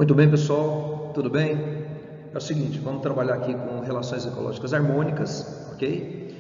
Muito bem, pessoal, tudo bem? É o seguinte, vamos trabalhar aqui com relações ecológicas harmônicas, ok?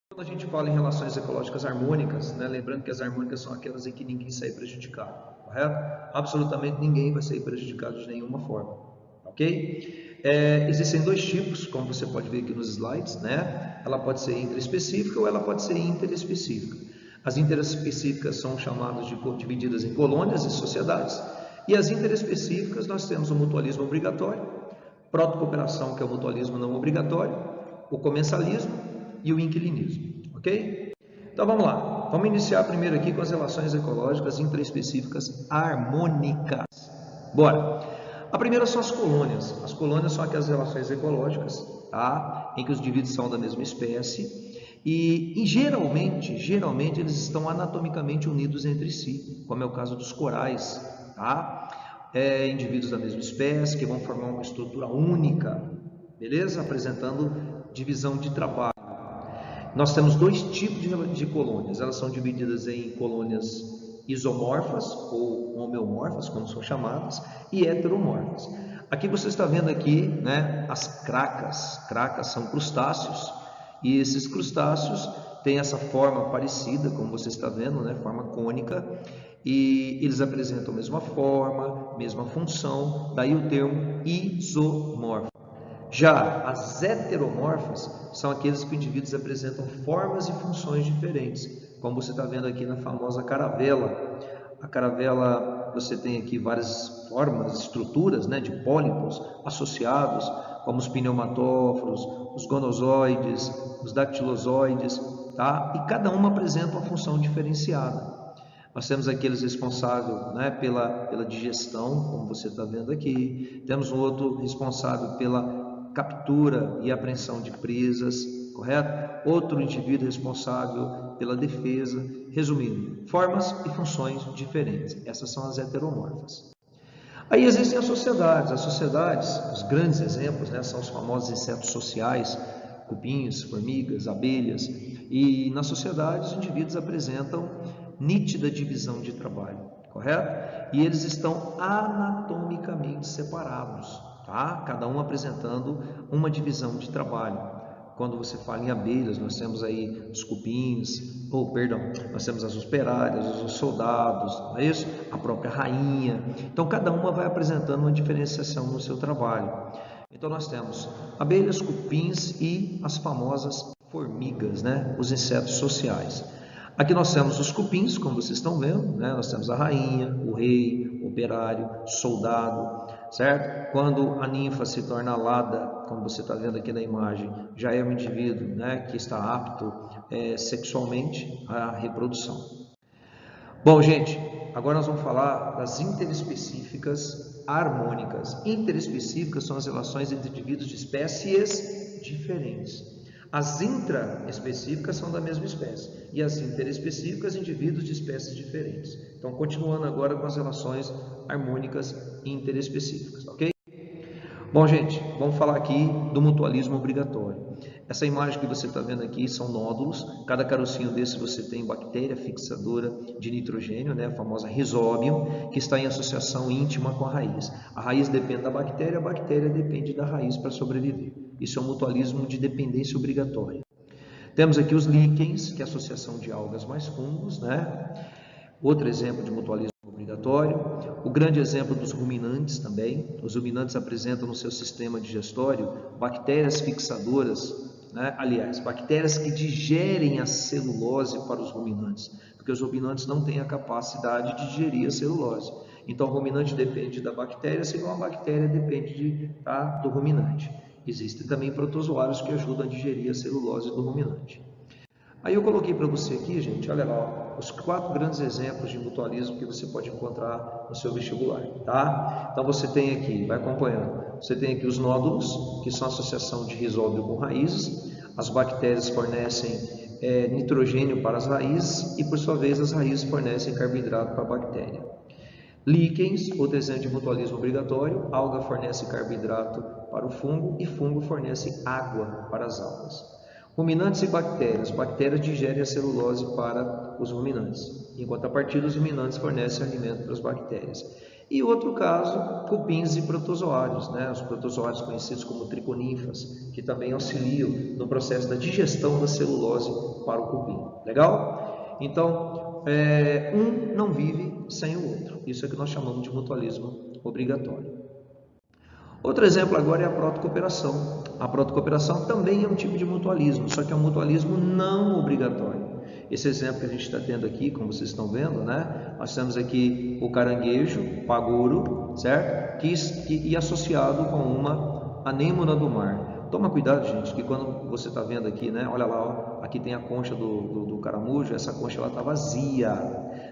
Quando a gente fala em relações ecológicas harmônicas, né, lembrando que as harmônicas são aquelas em que ninguém sai prejudicado, correto? Absolutamente ninguém vai sair prejudicado de nenhuma forma, ok? Existem dois tipos, como você pode ver aqui nos slides, né? Ela pode ser intraespecífica ou ela pode ser interespecífica. As interespecíficas são chamadas divididas em colônias e sociedades, e as interespecíficas nós temos o mutualismo obrigatório, protocooperação, que é o mutualismo não obrigatório, o comensalismo e o inquilinismo, ok? Então vamos lá, vamos iniciar primeiro aqui com as relações ecológicas intraespecíficas harmônicas. Bora! A primeira são as colônias. As colônias são aquelas relações ecológicas, tá? Em que os indivíduos são da mesma espécie e geralmente eles estão anatomicamente unidos entre si, como é o caso dos corais, tá? Indivíduos da mesma espécie que vão formar uma estrutura única, beleza? Apresentando divisão de trabalho. Nós temos dois tipos de colônias. Elas são divididas em colônias isomorfas ou homeomorfas, como são chamadas, e heteromorfas. Aqui você está vendo aqui, né, as cracas. Cracas são crustáceos e esses crustáceos têm essa forma parecida, como você está vendo, né, forma cônica, e eles apresentam a mesma forma, mesma função, daí o termo isomorfo. Já as heteromorfas são aqueles que os indivíduos apresentam formas e funções diferentes, como você está vendo aqui na famosa caravela. A caravela, você tem aqui várias formas, estruturas, né, de pólipos associados, como os pneumatóforos, os gonozoides, os dactilozoides, tá? E cada uma apresenta uma função diferenciada. Nós temos aqueles responsáveis, né, pela digestão, como você está vendo aqui. Temos um outro responsável pela captura e apreensão de presas, correto? Outro indivíduo responsável pela defesa. Resumindo, formas e funções diferentes. Essas são as heteromorfas. Aí existem as sociedades, os grandes exemplos, né, são os famosos insetos sociais, cupins, formigas, abelhas, e na sociedade os indivíduos apresentam nítida divisão de trabalho, correto? E eles estão anatomicamente separados, tá? Cada um apresentando uma divisão de trabalho. Quando você fala em abelhas, nós temos aí os cupins, nós temos as operárias, os soldados, não é isso? A própria rainha. Então, cada uma vai apresentando uma diferenciação no seu trabalho. Então, nós temos abelhas, cupins e as famosas formigas, né? Os insetos sociais. Aqui nós temos os cupins, como vocês estão vendo, né? Nós temos a rainha, o rei, o operário, soldado, certo? Quando a ninfa se torna alada, como você está vendo aqui na imagem, já é um indivíduo, né, que está apto sexualmente à reprodução. Bom, gente, agora nós vamos falar das interespecíficas harmônicas. Interespecíficas são as relações entre indivíduos de espécies diferentes. As intraespecíficas são da mesma espécie e as interespecíficas, indivíduos de espécies diferentes. Então, continuando agora com as relações harmônicas interespecíficas, ok? Bom, gente, vamos falar aqui do mutualismo obrigatório. Essa imagem que você está vendo aqui são nódulos. Cada carocinho desse você tem bactéria fixadora de nitrogênio, né, a famosa Rhizobium, que está em associação íntima com a raiz. A raiz depende da bactéria, a bactéria depende da raiz para sobreviver. Isso é um mutualismo de dependência obrigatória. Temos aqui os líquens, que é a associação de algas mais fungos, né? Outro exemplo de mutualismo obrigatório. O grande exemplo dos ruminantes também. Os ruminantes apresentam no seu sistema digestório bactérias fixadoras, né? Aliás, bactérias que digerem a celulose para os ruminantes, porque os ruminantes não têm a capacidade de digerir a celulose. Então, o ruminante depende da bactéria, assim como a bactéria depende do ruminante. Existem também protozoários que ajudam a digerir a celulose do ruminante. Aí eu coloquei para você aqui, gente, olha lá, os 4 grandes exemplos de mutualismo que você pode encontrar no seu vestibular, tá? Então você tem aqui, vai acompanhando, você tem aqui os nódulos, que são a associação de Rhizobium com raízes. As bactérias fornecem nitrogênio para as raízes e, por sua vez, as raízes fornecem carboidrato para a bactéria. Líquens, outro exemplo de mutualismo obrigatório, alga fornece carboidrato para o fungo e fungo fornece água para as algas. Ruminantes e bactérias. Bactérias digerem a celulose para os ruminantes. Em contrapartida, os ruminantes fornecem alimento para as bactérias. E outro caso, cupins e protozoários, né? Os protozoários conhecidos como triconíferas, que também auxiliam no processo da digestão da celulose para o cupim. Legal? Então, um não vive sem o outro. Isso é que nós chamamos de mutualismo obrigatório. Outro exemplo agora é a protocooperação. A protocooperação também é um tipo de mutualismo, só que é um mutualismo não obrigatório. Esse exemplo que a gente está tendo aqui, como vocês estão vendo, né? Nós temos aqui o caranguejo, paguro, certo? E associado com uma anêmona do mar. Toma cuidado, gente, que quando você está vendo aqui, né? Olha lá, ó, aqui tem a concha do caramujo, essa concha ela está vazia.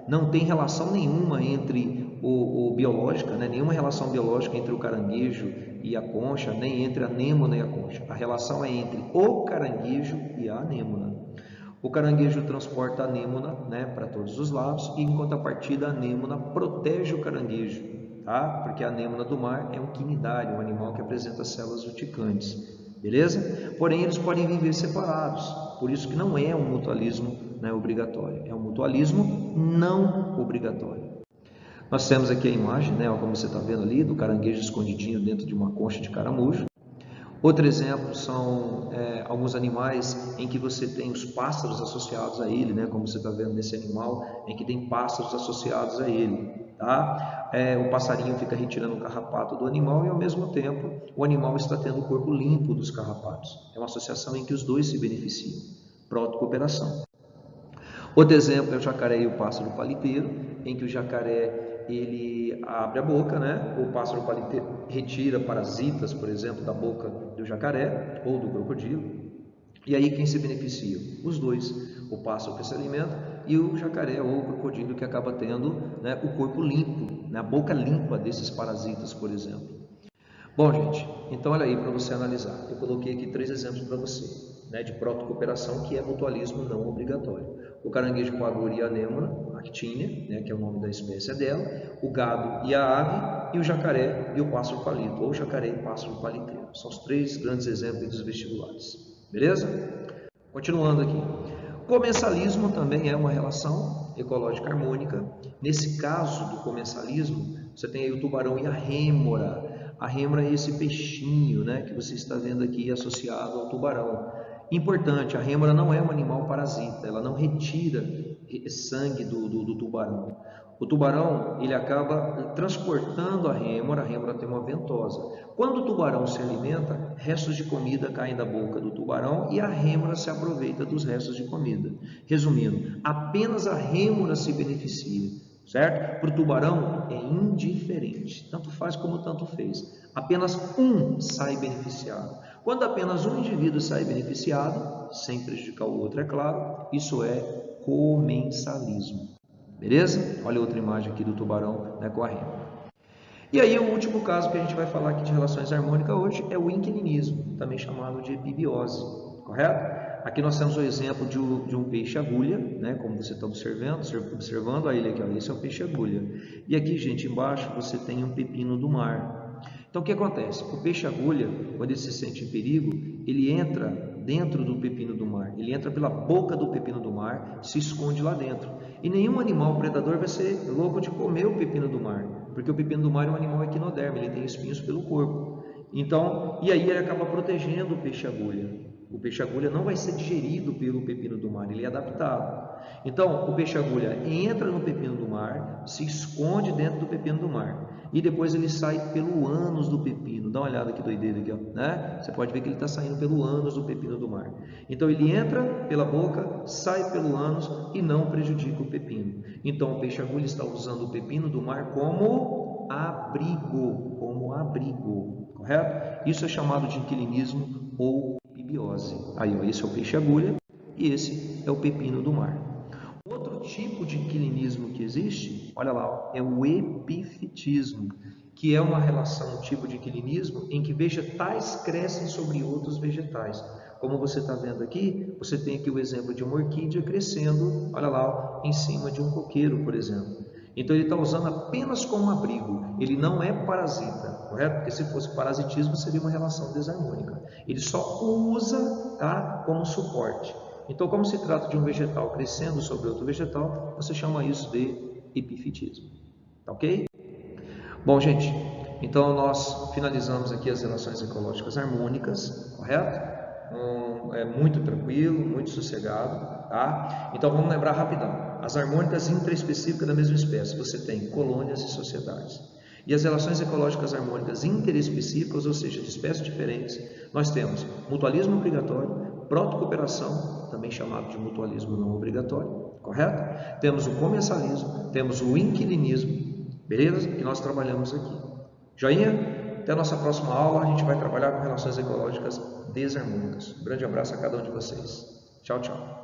Não tem relação nenhuma entre o biológica, né? Nenhuma relação biológica entre o caranguejo e a concha, nem entre a anêmona e a concha. A relação é entre o caranguejo e a anêmona. O caranguejo transporta a anêmona, né, para todos os lados, e em contrapartida a anêmona protege o caranguejo, tá? Porque a anêmona do mar é um quinidário, um animal que apresenta células urticantes, beleza? Porém, eles podem viver separados, por isso que não é um mutualismo, né, obrigatório, é um mutualismo não obrigatório. Nós temos aqui a imagem, né, como você está vendo ali, do caranguejo escondidinho dentro de uma concha de caramujo. Outro exemplo são alguns animais em que você tem os pássaros associados a ele, né? Como você está vendo nesse animal, em que tem pássaros associados a ele. Tá? O passarinho fica retirando o carrapato do animal e, ao mesmo tempo, o animal está tendo o corpo limpo dos carrapatos. É uma associação em que os dois se beneficiam. Protocooperação. Outro exemplo é o jacaré e o pássaro paliteiro, em que o jacaré ele abre a boca, né? O pássaro paliteiro retira parasitas, por exemplo, da boca do jacaré ou do crocodilo. E aí quem se beneficia? Os dois, o pássaro que se alimenta e o jacaré ou o crocodilo que acaba tendo, né, o corpo limpo, né, a boca limpa desses parasitas, por exemplo. Bom, gente, então olha aí para você analisar. Eu coloquei aqui 3 exemplos para você, né, de protocooperação, que é mutualismo não obrigatório. O caranguejo paguro e a anêmona, actínia, né, que é o nome da espécie dela, o gado e a ave, e o jacaré e o pássaro palito, ou jacaré e pássaro paliteiro. São os 3 grandes exemplos dos vestibulares. Beleza? Continuando aqui. Comensalismo também é uma relação ecológica harmônica. Nesse caso do comensalismo, você tem aí o tubarão e a rêmora. A rêmora é esse peixinho, né, que você está vendo aqui associado ao tubarão. Importante, a rêmora não é um animal parasita, ela não retira sangue do tubarão. O tubarão ele acaba transportando a rêmora tem uma ventosa. Quando o tubarão se alimenta, restos de comida caem da boca do tubarão e a rêmora se aproveita dos restos de comida. Resumindo, apenas a rêmora se beneficia, certo? Para o tubarão é indiferente, tanto faz como tanto fez. Apenas um sai beneficiado. Quando apenas um indivíduo sai beneficiado, sem prejudicar o outro, é claro, isso é comensalismo. Beleza? Olha outra imagem aqui do tubarão, né, com a rêmora. E aí o último caso que a gente vai falar aqui de relações harmônicas hoje é o inquilinismo, também chamado de epibiose, correto? Aqui nós temos o exemplo de um peixe-agulha, né, como você está observando a ele aqui, ó, esse é o peixe-agulha. E aqui, gente, embaixo você tem um pepino do mar. Então o que acontece? O peixe-agulha, quando ele se sente em perigo, ele entra dentro do pepino do mar, ele entra pela boca do pepino do mar, se esconde lá dentro. E nenhum animal predador vai ser louco de comer o pepino do mar, porque o pepino do mar é um animal equinoderme, ele tem espinhos pelo corpo. Então, e aí ele acaba protegendo o peixe-agulha. O peixe-agulha não vai ser digerido pelo pepino do mar, ele é adaptado. Então, o peixe-agulha entra no pepino do mar, se esconde dentro do pepino do mar. E depois ele sai pelo ânus do pepino. Dá uma olhada que doideira aqui, ó, né? Você pode ver que ele está saindo pelo ânus do pepino do mar. Então ele entra pela boca, sai pelo ânus e não prejudica o pepino. Então o peixe-agulha está usando o pepino do mar como abrigo, correto? Isso é chamado de inquilinismo ou epibiose. Aí, ó, esse é o peixe-agulha e esse é o pepino do mar. Outro tipo de inquilinismo que existe, olha lá, ó, é o epifitismo, que é uma relação, um tipo de inquilinismo em que vegetais crescem sobre outros vegetais. Como você está vendo aqui, você tem aqui o exemplo de uma orquídea crescendo, olha lá, ó, em cima de um coqueiro, por exemplo. Então ele está usando apenas como abrigo, ele não é parasita, correto? Porque se fosse parasitismo seria uma relação desarmônica. Ele só usa, tá, como suporte. Então, como se trata de um vegetal crescendo sobre outro vegetal, você chama isso de epifitismo. Tá ok? Bom, gente, então nós finalizamos aqui as relações ecológicas harmônicas, correto? É muito tranquilo, muito sossegado, tá? Então vamos lembrar rapidão. As harmônicas intraespecíficas da mesma espécie, você tem colônias e sociedades. E as relações ecológicas harmônicas interespecíficas, ou seja, de espécies diferentes, nós temos mutualismo obrigatório, protocooperação, também chamado de mutualismo não obrigatório, correto? Temos o comensalismo, temos o inquilinismo, beleza? E nós trabalhamos aqui. Joinha? Até a nossa próxima aula, a gente vai trabalhar com relações ecológicas desarmônicas. Um grande abraço a cada um de vocês. Tchau, tchau.